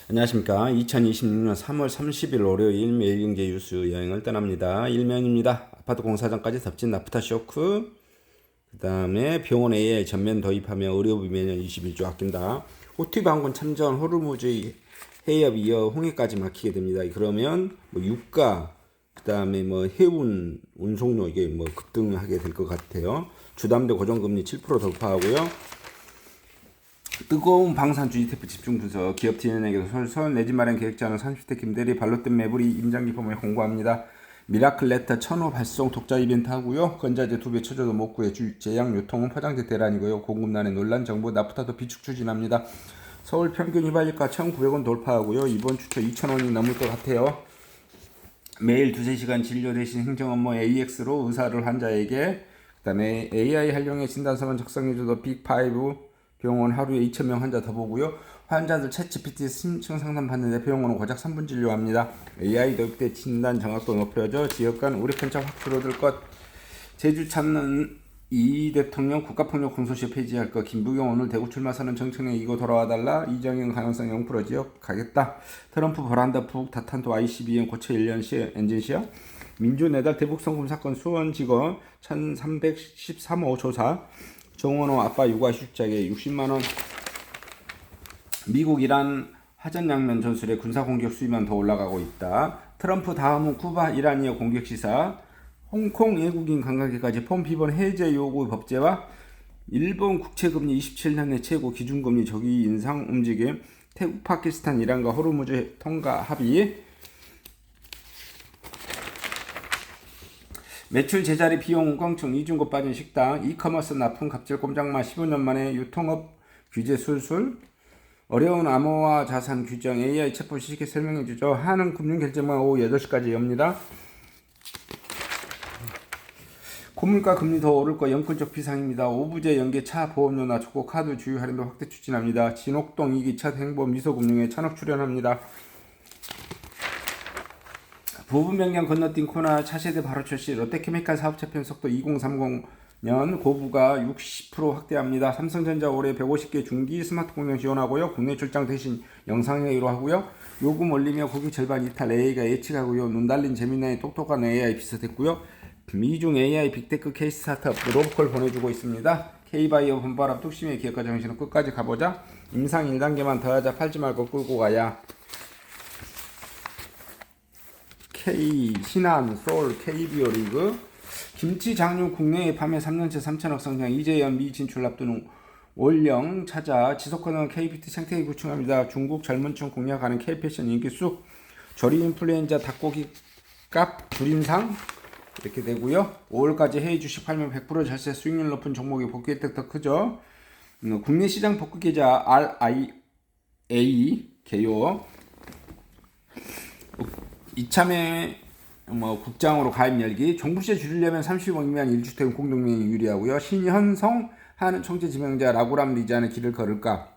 안녕하십니까. 2026년 3월 30일 월요일 매일경제 뉴스 여행을 떠납니다. 일면입니다. 아파트 공사장까지 덮친 나프타 쇼크, 그 다음에 병원 AI 전면 도입하며 의료비 매년 21조 아낀다. 호티 방군 참전 호르무즈 해협 이어 홍해까지 막히게 됩니다. 그러면 뭐 유가, 그 다음에 뭐 해운 운송료 이게 뭐 급등하게 될 것 같아요. 주담대 고정금리 7% 돌파하고요. 뜨거운 방산주 ETF 집중 분석, 기업 TN에게도 솔솔 내집 마련 계획자는 30대 김대리 발로된 매불이 임장기 폼에 홍보합니다. 미라클 레터 1000호 발송 독자 이벤트 하고요. 건자재 2배 쳐줘도 못 구해 제약 유통은 포장재 대란이고요. 공급난의 논란 정부 나프타도 비축 추진합니다. 서울 평균 휘발유가 1,900원 돌파하고요. 이번 주초 2,000원이 넘을 것 같아요. 매일 2-3시간 진료 대신 행정 업무 AX로 의사를 환자에게, 그 다음에 AI 활용해 진단서만 작성해줘도 빅5 병원 하루에 2,000명 환자 더 보고요. 환자들 챗GPT 심층 상담 받는데 병원은 고작 3분 진료합니다. AI 도입대 진단 정확도 높여져 지역 간 우리 편차 확 줄어들 것. 제주 찾는 이 대통령 국가폭력 공소시효 폐지할 것. 김부경 오늘 대구 출마 선언 정청래 이거 돌아와달라. 이정현 가능성 0% 지역 가겠다. 트럼프 버란다 푹 다탄도 ICBM 고체 1년 엔진 시험. 민주내달 대북송금 사건 수원지검 1313호 조사. 정원호 아빠 육아휴직자에게 60만원. 미국 이란 화전양면 전술에 군사공격 수위만 더 올라가고 있다. 트럼프 다음은 쿠바 이란이어 공격 시사. 홍콩 외국인 관광객까지 폼 비번 해제 요구 법제와 일본 국채금리 27년의 최고 기준금리 저기 인상 움직임. 태국 파키스탄 이란과 호르무즈 통과 합의. 매출 제자리 비용 껑충 이중고 빠진 식당. 이커머스 납품 갑질 꼼장마 15년 만에 유통업 규제 술술. 어려운 암호화 자산 규정 AI 챗봇 쉽게 설명해주죠. 한은금융결제만 오후 8시까지 엽니다. 고물가 금리 더 오를 거 영끌적 비상입니다. 오부제 연계차 보험료나 초코 카드 주유 할인도 확대 추진합니다. 진옥동 2기차 행보 미소금융에 천억 출연합니다. 부분 변경 건너뛴 코나 차세대 바로 출시. 롯데케미칼 사업체 편속도 2030년 고부가 60% 확대합니다. 삼성전자 올해 150개 중기 스마트 공장 지원하고요. 국내 출장 대신 영상회의로 하고요. 요금 올리며 고객 절반 이탈 AI가 예측하고요. 눈 달린 재미나게 똑똑한 AI 비슷했고요. 미중 AI 빅테크 케이스 스타트업 로보콜 보내주고 있습니다. K바이오 분발합 뚝심의 기업가 정신은 끝까지 가보자. 임상 1단계만 더하자. 팔지 말고 끌고 가야. K 신한 서울 KBO 리그. 김치 장류 국내에 판매 3년째 3천억 성장. 이재현 미 진출 앞두는 올영 찾아 지속가능한 K뷰티 생태계 구축합니다. 중국 젊은층 공략하는 K패션 인기 쑥. 조리 인플루엔자 닭고기 값 불인상 이렇게 되고요. 5월까지 해외 주식 팔면 100% 절세 수익률 높은 종목이 복귀 혜택 더 크죠. 국내 시장 복구 계좌 RIA 개요. 이참에 국장으로 가입 열기. 종부세 줄이려면 30억 미만 1주택은 공동명의 유리하고요. 신현성 하는 총재 지명자 라구람 리자는 길을 걸을까.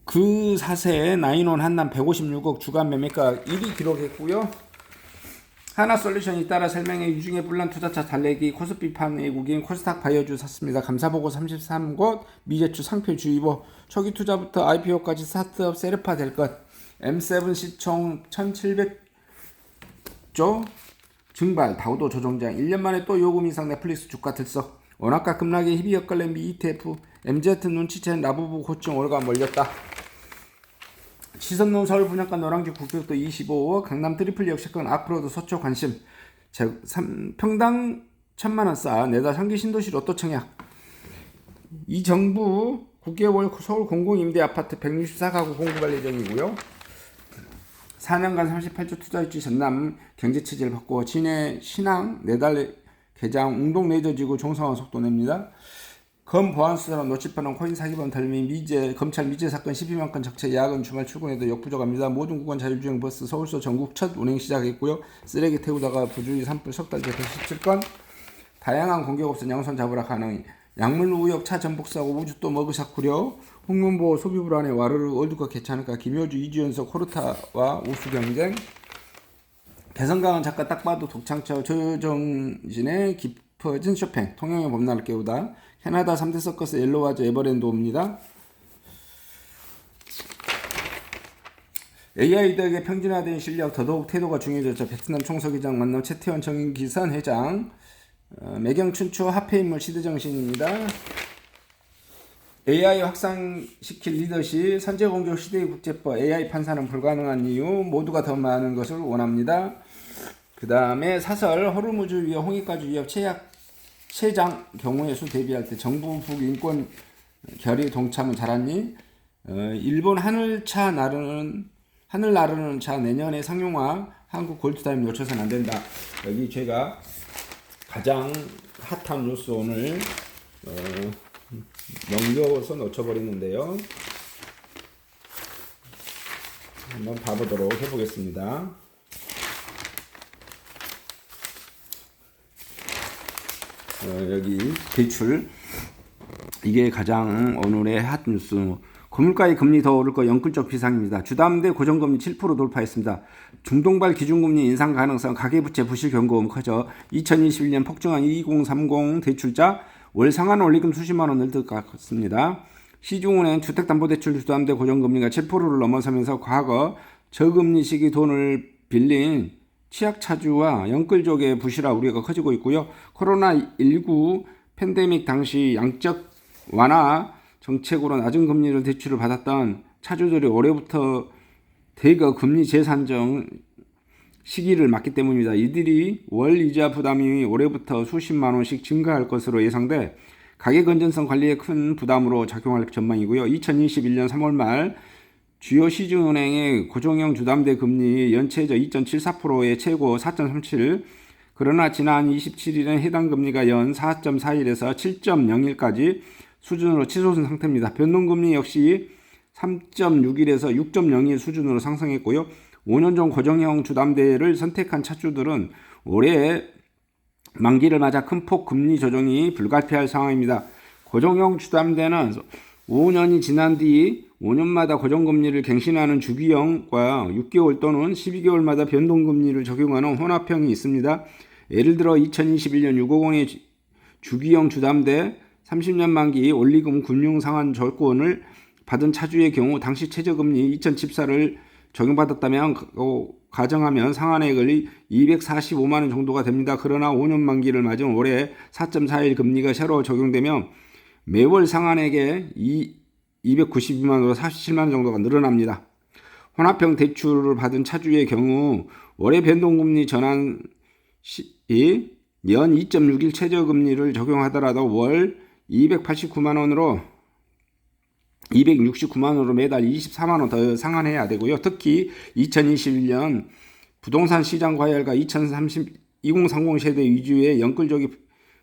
그 사세에 나인원 한남 156억 주간 매매가 1위 기록했고요. 하나솔루션이 따라 설명해 유중에 불난 투자차 달래기. 코스피판 외국인 코스닥 바이오주 샀습니다. 감사보고 33곳 미제추 상표 주의보. 초기 투자부터 IPO까지 스타트업 세르파 될 것. M7 시총 1700조 증발. 다우도 조정장. 1년 만에 또 요금 인상. 넷플릭스 주가 들썩. 원화가 급락에 희비 엇갈린 미 ETF. MZ 눈치챈 라부부 고증 월가 몰렸다. 시선놈 서울 분양가 노량지 국격도 25억. 강남 트리플 역세권 앞으로도 서초 관심. 평당 1,000만원 싸. 내다 상기 신도시 로또 청약. 이 정부 9개월 서울 공공임대 아파트 164가구 공급할 예정이고요. 4년간 38조 투자일지 전남 경제체제를 바꾸어 진해 신항 내달 개장 웅동 레저지구 종성화 속도 냅니다. 검 보안수사로 놓칠뻔한 코인 사기범 덜미. 미제 검찰 미제 사건 12만 건 적체. 야근 주말 출근에도 역부족합니다. 모든 구간 자율주행 버스 서울서 전국 첫 운행 시작했고요. 쓰레기 태우다가 부주의 산불 석달 재판 17건. 다양한 공격업체 양손 잡으라 가능. 약물 우역 차 전복사고 우주 또 머그샷 구려. 홍문보 소비 불안에 와르르 월드컵 괜찮을까. 김효주 이주연석 코르타와 우수 경쟁. 개성강한 작가 딱 봐도 독창처. 조정진의 깊어진 쇼팽. 통영의 봄날을 깨우다. 캐나다 3대 서커스 옐로와즈 에버랜드 옵니다. AI들에게 평준화된 실력, 더더욱 태도가 중요해졌죠. 베트남 총서기장 만남 최태원 정기선 회장. 매경춘추 화폐인물 시대정신입니다. AI 확산시킬 리더십, 선제공격 시대의 국제법, AI 판사는 불가능한 이유, 모두가 더 많은 것을 원합니다. 그 다음에 사설, 호르무즈 위협, 홍익가주 위협, 최장 경우의 수 대비할 때 정부 북인권 결의 동참은 잘하니? 일본 하늘 나르는 차 내년에 상용화, 한국 골드타임 놓쳐서는 안 된다. 여기 제가 가장 핫한 뉴스 오늘 넘겨서 놓쳐버리는데요. 한번 봐보도록 해보겠습니다. 여기 대출, 이게 가장 오늘의 핫 뉴스. 고물가의 금리 더 오를 거 영끌적 비상입니다. 주담대 고정금리 7% 돌파했습니다. 중동발 기준금리 인상 가능성, 가계부채 부실 경고음 커져 2021년 폭증한 2030 대출자 월 상한 원리금 수십만 원 늘 것 같습니다. 시중은행 주택담보대출 주담대 고정금리가 7%를 넘어서면서 과거 저금리 시기 돈을 빌린 취약차주와 영끌족의 부실화 우려가 커지고 있고요. 코로나19 팬데믹 당시 양적 완화 정책으로 낮은 금리로 대출을 받았던 차주들이 올해부터 대거 금리 재산정 시기를 맞기 때문입니다. 이들이 월 이자 부담이 올해부터 수십만 원씩 증가할 것으로 예상돼 가계 건전성 관리에 큰 부담으로 작용할 전망이고요. 2021년 3월 말 주요 시중은행의 고정형 주담대 금리 연체저 2.74%의 최고 4.37, 그러나 지난 27일은 해당 금리가 연 4.41에서 7.01까지 수준으로 치솟은 상태입니다. 변동금리 역시 3.61에서 6.02 수준으로 상승했고요. 5년 전 고정형 주담대를 선택한 차주들은 올해 만기를 맞아 큰 폭 금리 조정이 불가피할 상황입니다. 고정형 주담대는 5년이 지난 뒤 5년마다 고정금리를 갱신하는 주기형과 6개월 또는 12개월마다 변동금리를 적용하는 혼합형이 있습니다. 예를 들어 2021년 650의 주기형 주담대 30년 만기 원리금 금융상환 조건을 받은 차주의 경우 당시 최저금리 2014를 적용받았다면 가정하면 상환액이 245만 원 정도가 됩니다. 그러나 5년 만기를 맞은 올해 4.41 금리가 새로 적용되면 매월 상환액에 292만 원으로 47만 원 정도가 늘어납니다. 혼합형 대출을 받은 차주의 경우 올해 변동금리 전환 시 연 2.61 최저금리를 적용하더라도 월 289만 원으로 269만 원으로 매달 24만 원 더 상환해야 되고요. 특히 2021년 부동산 시장 과열과 2030 세대 위주의 영끌족이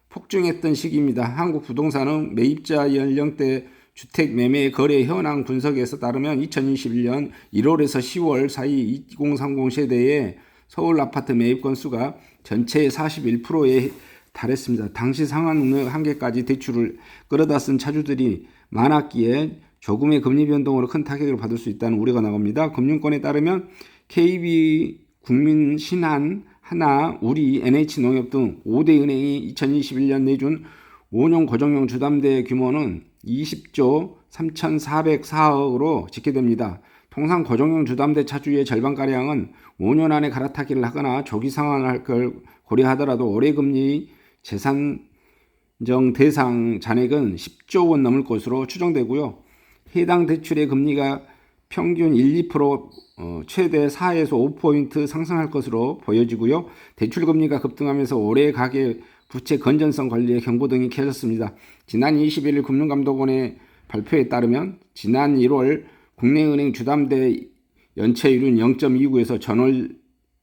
폭증했던 시기입니다. 한국 부동산은 매입자 연령대 주택 매매 거래 현황 분석에서 따르면 2021년 1월에서 10월 사이 2030 세대의 서울 아파트 매입 건수가 전체의 41%에 달했습니다. 당시 상환 한계까지 대출을 끌어다 쓴 차주들이 많았기에 조금의 금리 변동으로 큰 타격을 받을 수 있다는 우려가 나옵니다. 금융권에 따르면 KB, 국민, 신한, 하나, 우리, NH농협 등 5대 은행이 2021년 내준 5년 고정형 주담대 규모는 20조 3,404억으로 집계됩니다. 통상 고정형 주담대 차주의 절반가량은 5년 안에 갈아타기를 하거나 조기 상환을 할 걸 고려하더라도 올해 금리 재산정 대상 잔액은 10조 원 넘을 것으로 추정되고요. 해당 대출의 금리가 평균 1, 2% 최대 4에서 5포인트 상승할 것으로 보여지고요. 대출 금리가 급등하면서 올해 가계 부채 건전성 관리에 경고등이 켜졌습니다. 지난 21일 금융감독원의 발표에 따르면 지난 1월 국내은행 주담대 연체율은 0.29에서 전월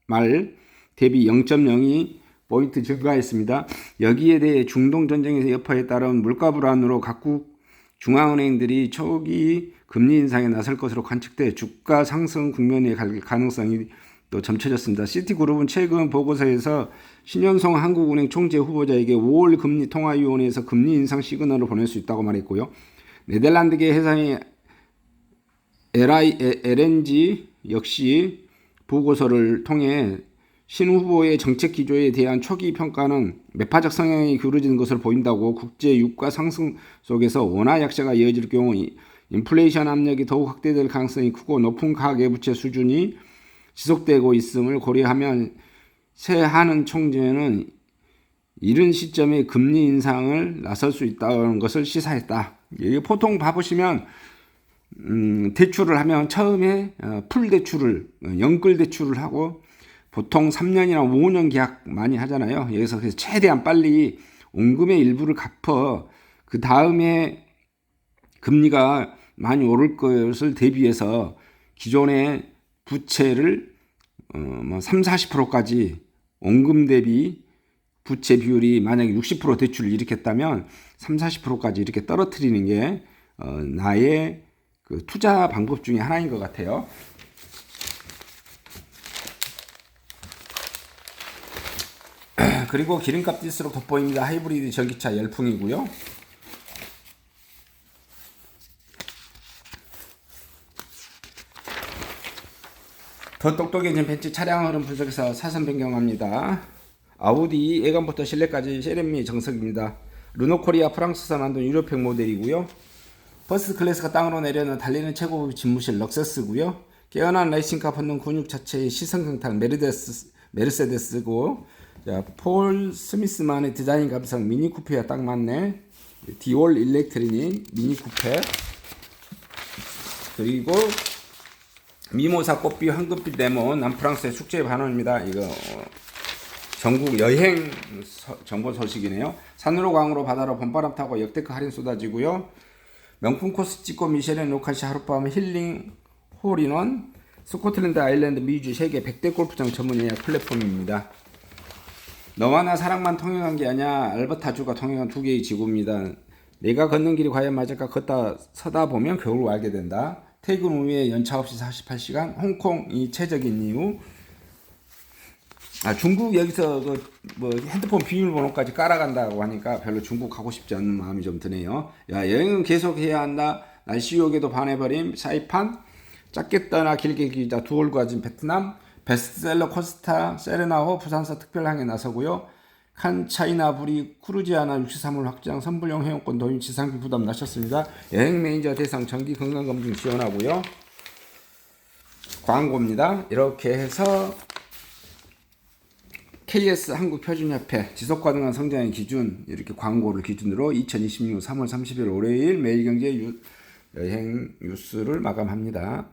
말 대비 0.02포인트 증가했습니다. 여기에 대해 중동전쟁의 여파에 따른 물가 불안으로 각국 중앙은행들이 초기 금리 인상에 나설 것으로 관측돼 주가 상승 국면에 갈 가능성이 또 점쳐졌습니다. 시티그룹은 최근 보고서에서 신현성 한국은행 총재 후보자에게 5월 금리 통화위원회에서 금리 인상 시그널을 보낼 수 있다고 말했고요. 네덜란드계 회사인 LNG 역시 보고서를 통해 신 후보의 정책 기조에 대한 초기 평가는 매파적 성향이 기울어지는 것을 보인다고 국제 유가 상승 속에서 원화 약세가 이어질 경우 인플레이션 압력이 더욱 확대될 가능성이 크고 높은 가계부채 수준이 지속되고 있음을 고려하면 새 한은 총재는 이른 시점에 금리 인상을 나설 수 있다는 것을 시사했다. 보통 봐보시면 대출을 하면 처음에 풀 대출을 연끌 대출을 하고 보통 3년이나 5년 계약 많이 하잖아요. 여기서 그래서 최대한 빨리 원금의 일부를 갚어 그 다음에 금리가 많이 오를 것을 대비해서 기존의 부채를 30-40%까지 원금 대비 부채 비율이 만약에 60% 대출을 일으켰다면 30-40%까지 이렇게 떨어뜨리는 게 나의 그 투자 방법 중에 하나인 것 같아요. 그리고 기름값 뛸수록 돋보입니다. 하이브리드 전기차 열풍이고요. 더 똑똑해진 벤츠 차량 흐름 분석에서 사선 변경합니다. 아우디 예감부터 실내까지 세련미 정석입니다. 르노코리아 프랑스산 만든 유럽형 모델이고요. 퍼스트 클래스가 땅으로 내려는 달리는 최고급 집무실 럭세스고요. 깨어난 레이싱카 붙는 근육 자체의 시성강탈 메르세데스고, 자, 폴 스미스만의 디자인 감성 미니 쿠페와 딱 맞네. 디올 일렉트리닉 미니 쿠페. 그리고 미모사 꽃비 황금빛 레몬 남프랑스의 숙제 반원입니다. 이거 전국 여행 정보 소식이네요. 산으로 강으로 바다로 봄바람 타고 역대급 할인 쏟아지고요. 명품 코스 찍고 미쉐린 로카시 하룻밤 힐링 홀인원 스코틀랜드 아일랜드 미주 세계 100대 골프장 전문 예약 플랫폼입니다. 너와 나 사랑만 통행한 게 아니야. 알버타주가 통행한 두 개의 지구입니다. 내가 걷는 길이 과연 맞을까 걷다 서다 보면 겨울 알게 된다. 퇴근 후에 연차 없이 48시간 홍콩이 최적인 이유. 중국 여기서 뭐 핸드폰 비밀번호까지 깔아간다고 하니까 별로 중국 가고 싶지 않은 마음이 좀 드네요. 여행은 계속 해야 한다. 날씨 욕에도 반해버린 사이판. 짧게 떠나 길게 기자 두올 가진 베트남. 베스트셀러 코스타 세레나호 부산서 특별항에 나서고요. 칸 차이나부리 크루지아나 63을 확장 선불용 회원권 도입 지상비 부담 나셨습니다. 여행 매니저 대상 정기 건강검진 지원하고요. 광고입니다. 이렇게 해서 KS 한국표준협회 지속가능한 성장의 기준 이렇게 광고를 기준으로 2026 3월 30일 월요일 매일경제 여행 뉴스를 마감합니다.